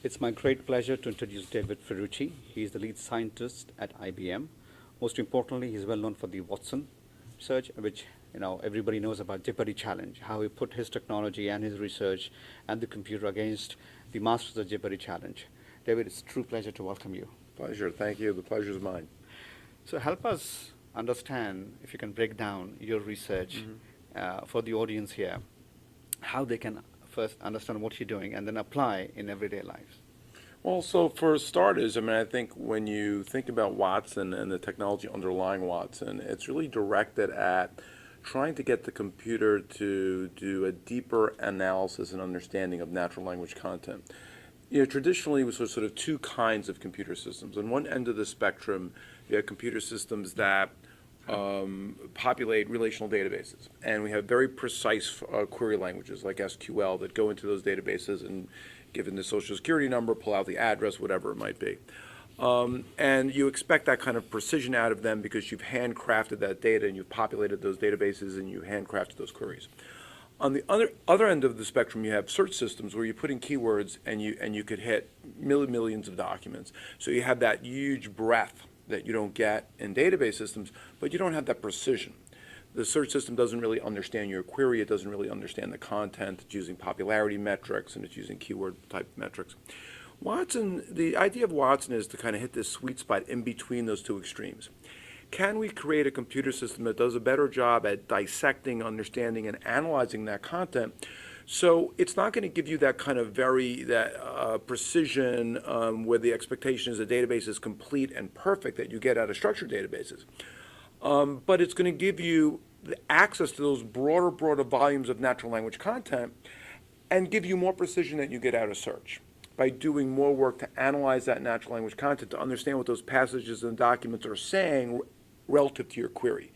It's my great pleasure to introduce David Ferruci. He's the lead scientist at IBM. Most importantly, he's well known for the Watson research, which everybody knows about Jeopardy challenge, how he put his technology and his research and the computer against the masters of Jeopardy challenge. David, it's a true pleasure to welcome you. Pleasure. Thank you. The pleasure is mine. So help us understand, if you can break down your research for the audience here, how they can first understand what you're doing and then apply in everyday lives. Well, so for starters, I think when you think about Watson and the technology underlying Watson, it's really directed at trying to get the computer to do a deeper analysis and understanding of natural language content. Traditionally, we saw sort of two kinds of computer systems. On one end of the spectrum, you have computer systems that populate relational databases. And we have very precise query languages like SQL that go into those databases and, given the social security number, pull out the address, whatever it might be. And you expect that kind of precision out of them because you've handcrafted that data and you've populated those databases and you handcrafted those queries. On the other end of the spectrum, you have search systems where you put in keywords and you could hit millions of documents. So you have that huge breadth that you don't get in database systems, but you don't have that precision. The search system doesn't really understand your query. It doesn't really understand the content. It's using popularity metrics and it's using keyword type metrics. Watson, the idea of Watson is to kind of hit this sweet spot in between those two extremes. Can we create a computer system that does a better job at dissecting, understanding, and analyzing that content? So it's not going to give you that kind of precision where the expectation is the database is complete and perfect that you get out of structured databases. But it's going to give you the access to those broader volumes of natural language content and give you more precision than you get out of search by doing more work to analyze that natural language content to understand what those passages and documents are saying relative to your query.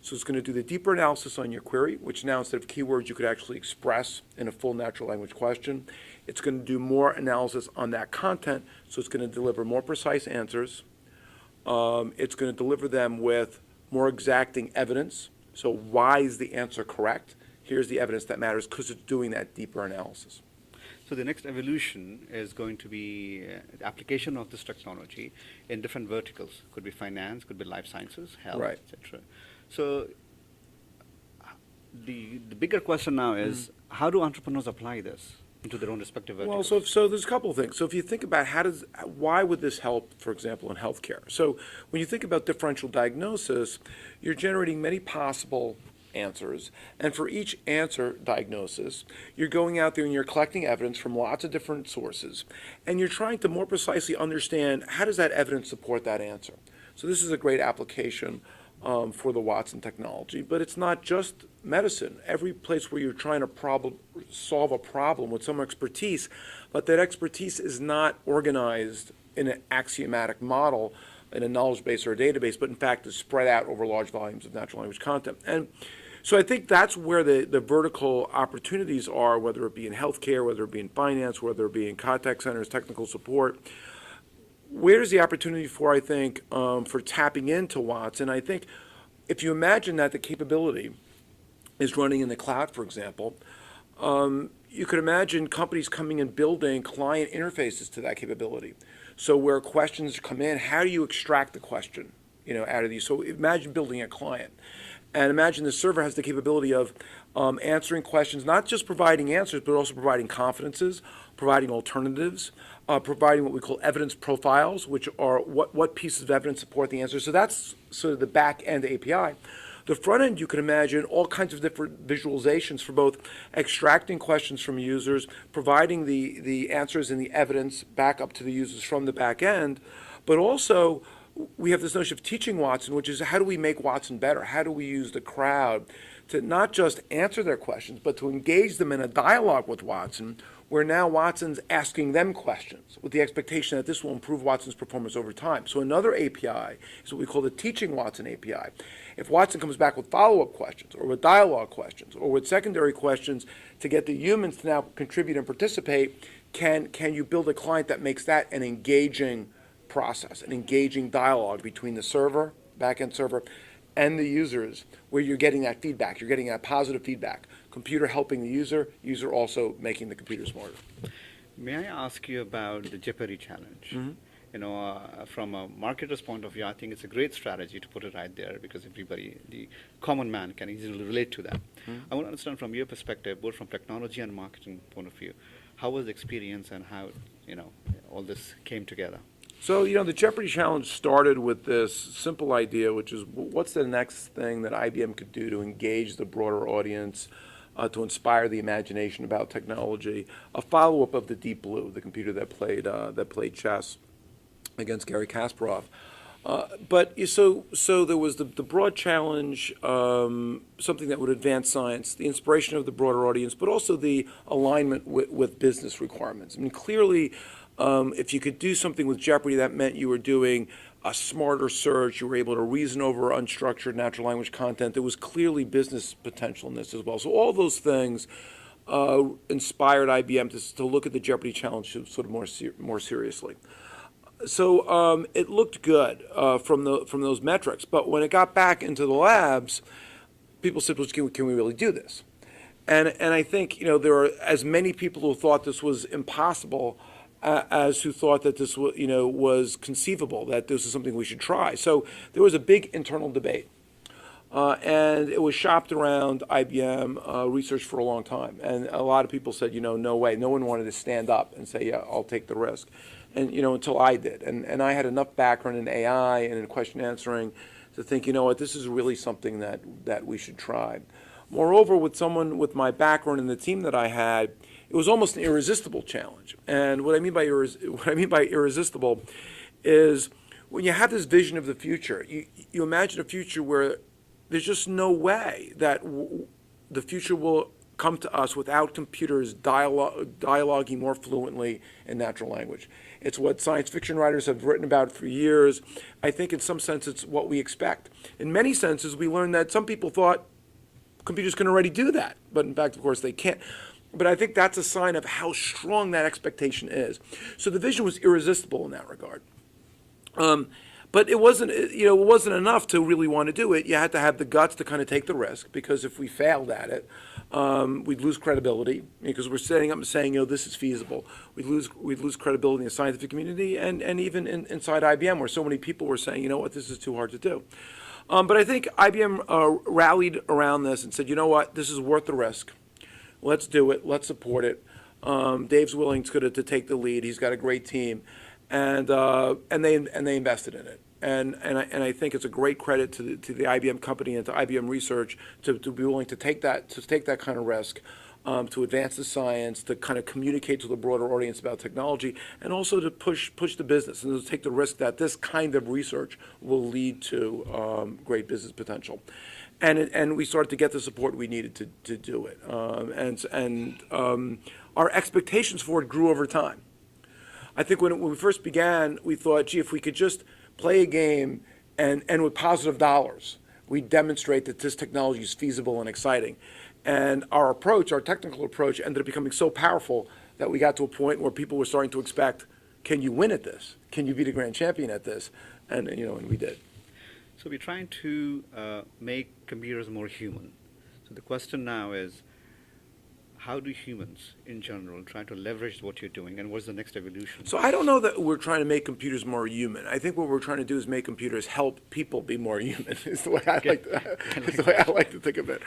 So it's going to do the deeper analysis on your query, which now instead of keywords you could actually express in a full natural language question. It's going to do more analysis on that content, so it's going to deliver more precise answers. It's going to deliver them with more exacting evidence. So why is the answer correct? Here's the evidence that matters because it's doing that deeper analysis. So the next evolution is going to be the application of this technology in different verticals. Could be finance, could be life sciences, health, Right. etc. So the bigger question now is, how do entrepreneurs apply this into their own respective verticals? Well, so there's a couple of things. So if you think about why would this help, for example, in healthcare? So when you think about differential diagnosis, you're generating many possible answers, and for each answer diagnosis, you're going out there and you're collecting evidence from lots of different sources, and you're trying to more precisely understand how does that evidence support that answer. So this is a great application for the Watson technology, but it's not just medicine. Every place where you're trying to solve a problem with some expertise, but that expertise is not organized in an axiomatic model, in a knowledge base or a database, but in fact is spread out over large volumes of natural language content. And so I think that's where the vertical opportunities are, whether it be in healthcare, whether it be in finance, whether it be in contact centers, technical support. Where's the opportunity for, I think, for tapping into Watson? I think if you imagine that the capability is running in the cloud, for example, you could imagine companies coming and building client interfaces to that capability. So where questions come in, how do you extract the question, out of these? So imagine building a client. And imagine the server has the capability of answering questions, not just providing answers, but also providing confidences, providing alternatives, providing what we call evidence profiles, which are what pieces of evidence support the answer. So that's sort of the back-end API. The front end, you can imagine all kinds of different visualizations for both extracting questions from users, providing the answers and the evidence back up to the users from the back end, but also we have this notion of teaching Watson, which is how do we make Watson better? How do we use the crowd to not just answer their questions, but to engage them in a dialogue with Watson, where now Watson's asking them questions with the expectation that this will improve Watson's performance over time. So another API is what we call the Teaching Watson API. If Watson comes back with follow-up questions or with dialogue questions or with secondary questions to get the humans to now contribute and participate, can you build a client that makes that an engaging process, an engaging dialogue between the server, back-end server, and the users, where you're getting that feedback, you're getting that positive feedback. Computer helping the user also making the computer smarter. May I ask you about the Jeopardy challenge? From a marketer's point of view, I think it's a great strategy to put it right there because everybody, the common man, can easily relate to that. I want to understand from your perspective, both from technology and marketing point of view, how was the experience and how all this came together? So, the Jeopardy Challenge started with this simple idea, which is what's the next thing that IBM could do to engage the broader audience, to inspire the imagination about technology, a follow-up of the Deep Blue, the computer that played chess against Garry Kasparov. So there was the broad challenge, something that would advance science, the inspiration of the broader audience, but also the alignment with business requirements. I mean, clearly, if you could do something with Jeopardy, that meant you were doing a smarter search, you were able to reason over unstructured natural language content. There was clearly business potential in this as well. So all those things inspired IBM to look at the Jeopardy challenge sort of more seriously. So it looked good from those metrics, but when it got back into the labs, people said, "Well, can we really do this?" And I think there are as many people who thought this was impossible as who thought that this was conceivable, that this is something we should try. So there was a big internal debate, and it was shopped around IBM research for a long time, and a lot of people said, no way. No one wanted to stand up and say, "Yeah, I'll take the risk." And until I did, and I had enough background in AI and in question answering to think, what, this is really something that we should try. Moreover, with someone with my background and the team that I had, it was almost an irresistible challenge. And what I mean by irresistible is when you have this vision of the future, you imagine a future where there's just no way that the future will come to us without computers dialoguing more fluently in natural language. It's what science fiction writers have written about for years. I think in some sense it's what we expect. In many senses, we learned that some people thought computers can already do that, but in fact, of course, they can't. But I think that's a sign of how strong that expectation is. So the vision was irresistible in that regard. But it wasn't enough to really want to do it. You had to have the guts to kind of take the risk, because if we failed at it, we'd lose credibility, because we're setting up and saying, this is feasible. We'd lose credibility in the scientific community and even inside IBM, where so many people were saying, what, this is too hard to do. But I think IBM rallied around this and said, what, this is worth the risk. Let's do it. Let's support it. Dave's willing to take the lead. He's got a great team, and they invested in it. And I think it's a great credit to the IBM company and to IBM Research to be willing to take that kind of risk, to advance the science, to kind of communicate to the broader audience about technology, and also to push the business and to take the risk that this kind of research will lead to great business potential. And we started to get the support we needed to do it. Our expectations for it grew over time. I think when we first began, we thought, gee, if we could just play a game and with positive dollars, we demonstrate that this technology is feasible and exciting. And our technical approach, ended up becoming so powerful that we got to a point where people were starting to expect, can you win at this? Can you be the grand champion at this? And we did. So we're trying to make computers more human. So the question now is, how do humans in general try to leverage what you're doing, and what's the next evolution? So I don't know that we're trying to make computers more human. I think what we're trying to do is make computers help people be more human, is the way I like to think of it.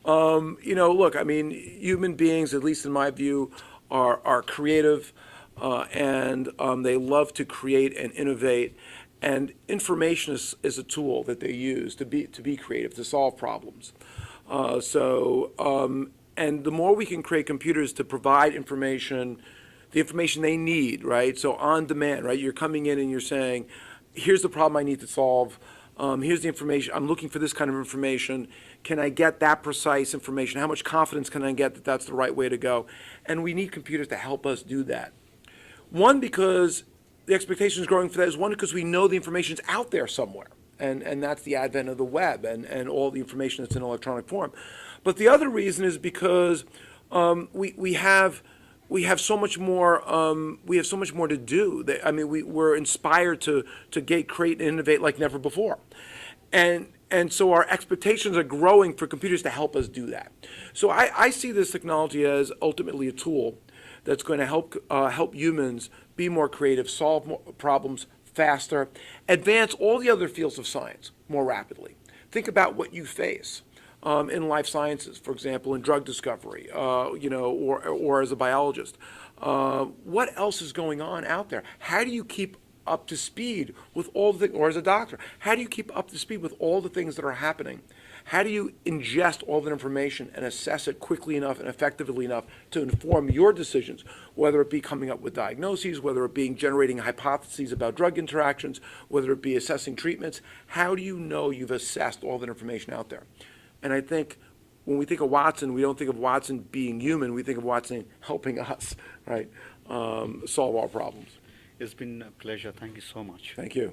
Look, I mean, human beings, at least in my view, are creative, and they love to create and innovate. And information is a tool that they use to be creative, to solve problems. And the more we can create computers to provide information, the information they need, right? So on demand, right? You're coming in and you're saying, here's the problem I need to solve. Here's the information. I'm looking for this kind of information. Can I get that precise information? How much confidence can I get that that's the right way to go? And we need computers to help us do that. One, because the expectation is growing for that, is one, because we know the information's out there somewhere. And that's the advent of the web and all the information that's in electronic form. But the other reason is because we have so much more to do. We're inspired to create and innovate like never before, and so our expectations are growing for computers to help us do that. So I see this technology as ultimately a tool that's going to help humans be more creative, solve more problems faster, advance all the other fields of science more rapidly. Think about what you face in life sciences, for example, in drug discovery, or as a biologist. What else is going on out there? How do you keep up to speed with all the things, or as a doctor, how do you keep up to speed with all the things that are happening? How do you ingest all that information and assess it quickly enough and effectively enough to inform your decisions, whether it be coming up with diagnoses, whether it be generating hypotheses about drug interactions, whether it be assessing treatments? How do you know you've assessed all that information out there? And I think when we think of Watson, we don't think of Watson being human. We think of Watson helping us, right, solve our problems. It's been a pleasure. Thank you so much. Thank you.